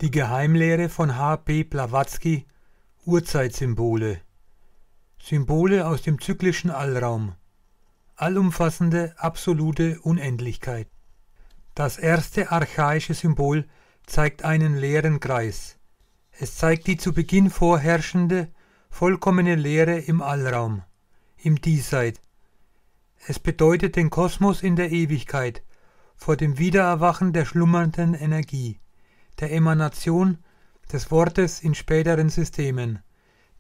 Die Geheimlehre von H. P. Blavatsky Urzeitsymbole. Symbole aus dem zyklischen Allraum. Allumfassende, absolute Unendlichkeit. Das erste archaische Symbol zeigt einen leeren Kreis. Es zeigt die zu Beginn vorherrschende, vollkommene Leere im Allraum, im Diesseits. Es bedeutet den Kosmos in der Ewigkeit, vor dem Wiedererwachen der schlummernden Energie, der Emanation des Wortes in späteren Systemen.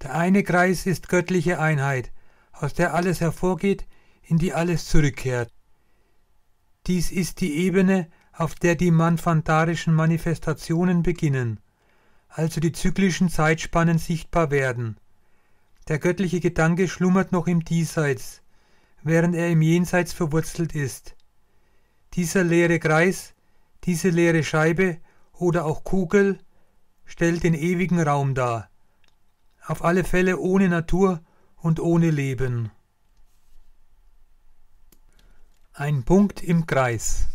Der eine Kreis ist göttliche Einheit, aus der alles hervorgeht, in die alles zurückkehrt. Dies ist die Ebene, auf der die manfantarischen Manifestationen beginnen, also die zyklischen Zeitspannen sichtbar werden. Der göttliche Gedanke schlummert noch im Diesseits, während er im Jenseits verwurzelt ist. Dieser leere Kreis, diese leere Scheibe oder auch Kugel stellt den ewigen Raum dar, auf alle Fälle ohne Natur und ohne Leben. Ein Punkt im Kreis.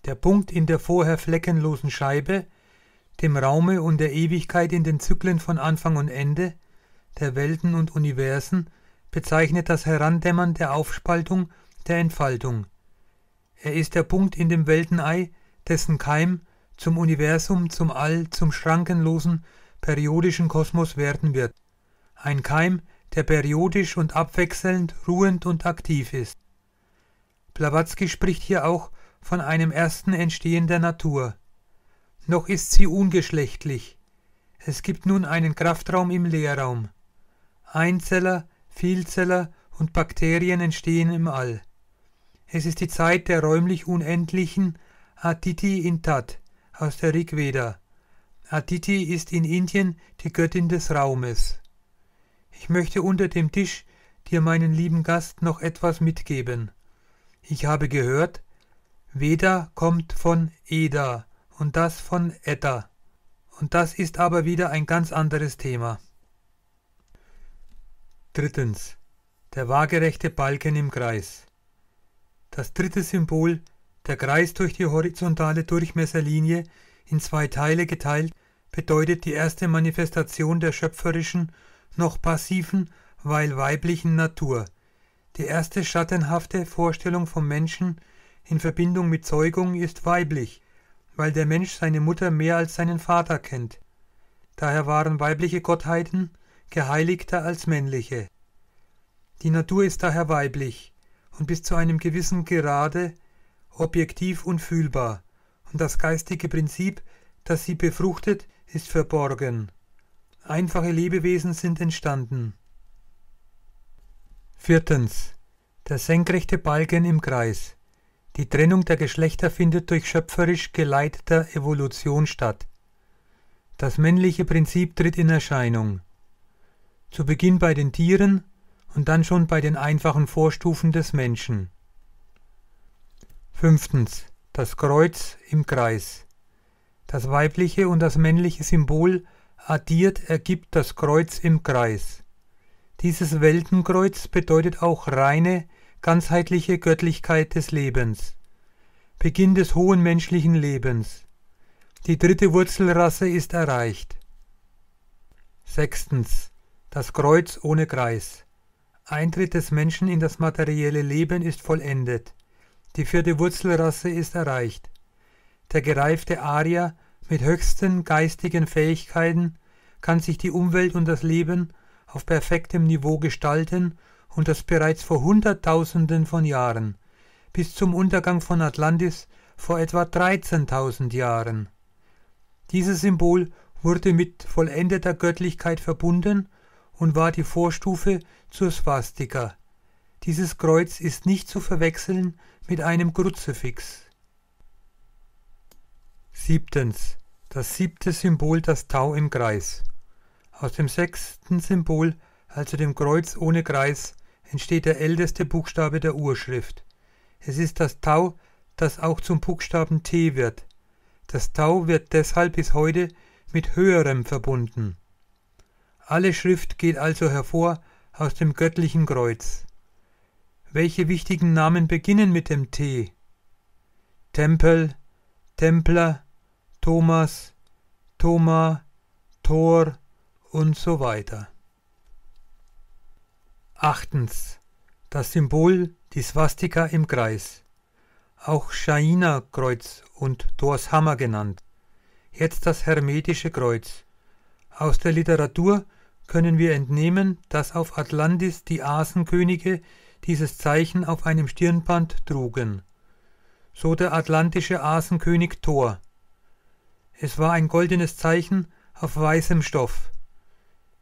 Der Punkt in der vorher fleckenlosen Scheibe, dem Raume und der Ewigkeit in den Zyklen von Anfang und Ende, der Welten und Universen, bezeichnet das Herandämmern der Aufspaltung, der Entfaltung. Er ist der Punkt in dem Weltenei, dessen Keim zum Universum, zum All, zum schrankenlosen, periodischen Kosmos werden wird. Ein Keim, der periodisch und abwechselnd, ruhend und aktiv ist. Blavatsky spricht hier auch von einem ersten Entstehen der Natur. Noch ist sie ungeschlechtlich. Es gibt nun einen Kraftraum im Leerraum. Einzeller, Vielzeller und Bakterien entstehen im All. Es ist die Zeit der räumlich unendlichen Aditi in Tat aus der Rig Veda. Aditi ist in Indien die Göttin des Raumes. Ich möchte unter dem Tisch dir meinen lieben Gast noch etwas mitgeben. Ich habe gehört, Veda kommt von Eda und das von Edda. Und das ist aber wieder ein ganz anderes Thema. Drittens. Der waagerechte Balken im Kreis. Das dritte Symbol, der Kreis durch die horizontale Durchmesserlinie in zwei Teile geteilt, bedeutet die erste Manifestation der schöpferischen, noch passiven, weil weiblichen Natur. Die erste schattenhafte Vorstellung vom Menschen in Verbindung mit Zeugung ist weiblich, weil der Mensch seine Mutter mehr als seinen Vater kennt. Daher waren weibliche Gottheiten geheiligter als männliche. Die Natur ist daher weiblich und bis zu einem gewissen Grade objektiv und fühlbar, und das geistige Prinzip, das sie befruchtet, ist verborgen. Einfache Lebewesen sind entstanden. Viertens. Der senkrechte Balken im Kreis. Die Trennung der Geschlechter findet durch schöpferisch geleiteter Evolution statt. Das männliche Prinzip tritt in Erscheinung. Zu Beginn bei den Tieren und dann schon bei den einfachen Vorstufen des Menschen. Fünftens. Das Kreuz im Kreis. Das weibliche und das männliche Symbol addiert ergibt das Kreuz im Kreis. Dieses Weltenkreuz bedeutet auch reine, ganzheitliche Göttlichkeit des Lebens. Beginn des hohen menschlichen Lebens. Die dritte Wurzelrasse ist erreicht. Sechstens. Das Kreuz ohne Kreis. Eintritt des Menschen in das materielle Leben ist vollendet. Die vierte Wurzelrasse ist erreicht. Der gereifte Arier mit höchsten geistigen Fähigkeiten kann sich die Umwelt und das Leben auf perfektem Niveau gestalten und das bereits vor Hunderttausenden von Jahren, bis zum Untergang von Atlantis vor etwa 13.000 Jahren. Dieses Symbol wurde mit vollendeter Göttlichkeit verbunden und war die Vorstufe zur Swastika. Dieses Kreuz ist nicht zu verwechseln mit einem Kruzifix. Siebtens. Das siebte Symbol, das Tau im Kreis. Aus dem sechsten Symbol, also dem Kreuz ohne Kreis, entsteht der älteste Buchstabe der Urschrift. Es ist das Tau, das auch zum Buchstaben T wird. Das Tau wird deshalb bis heute mit Höherem verbunden. Alle Schrift geht also hervor aus dem göttlichen Kreuz. Welche wichtigen Namen beginnen mit dem T? Tempel, Templer, Thomas, Thoma, Thor und so weiter. 8. Das Symbol, die Swastika im Kreis, auch Shaina-Kreuz und Thors Hammer genannt. Jetzt das hermetische Kreuz. Aus der Literatur können wir entnehmen, dass auf Atlantis die Asenkönige dieses Zeichen auf einem Stirnband trugen. So der atlantische Asenkönig Thor. Es war ein goldenes Zeichen auf weißem Stoff.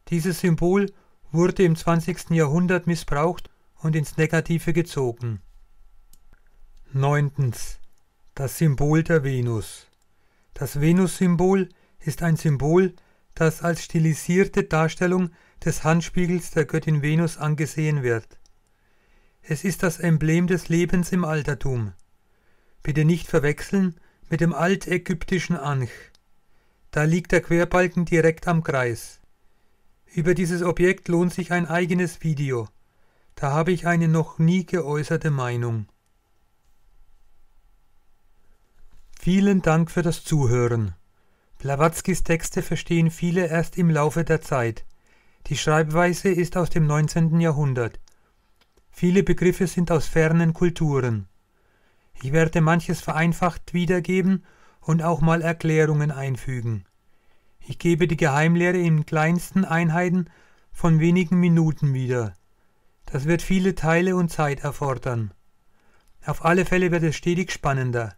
Dieses Symbol wurde im 20. Jahrhundert missbraucht und ins Negative gezogen. 9. Das Symbol der Venus. Das Venus-Symbol ist ein Symbol, das als stilisierte Darstellung des Handspiegels der Göttin Venus angesehen wird. Es ist das Emblem des Lebens im Altertum. Bitte nicht verwechseln mit dem altägyptischen Ankh. Da liegt der Querbalken direkt am Kreis. Über dieses Objekt lohnt sich ein eigenes Video. Da habe ich eine noch nie geäußerte Meinung. Vielen Dank für das Zuhören. Blavatskys Texte verstehen viele erst im Laufe der Zeit. Die Schreibweise ist aus dem 19. Jahrhundert. Viele Begriffe sind aus fernen Kulturen. Ich werde manches vereinfacht wiedergeben und auch mal Erklärungen einfügen. Ich gebe die Geheimlehre in kleinsten Einheiten von wenigen Minuten wieder. Das wird viele Teile und Zeit erfordern. Auf alle Fälle wird es stetig spannender.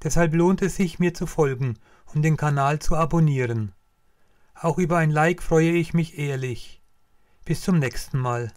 Deshalb lohnt es sich, mir zu folgen und den Kanal zu abonnieren. Auch über ein Like freue ich mich ehrlich. Bis zum nächsten Mal.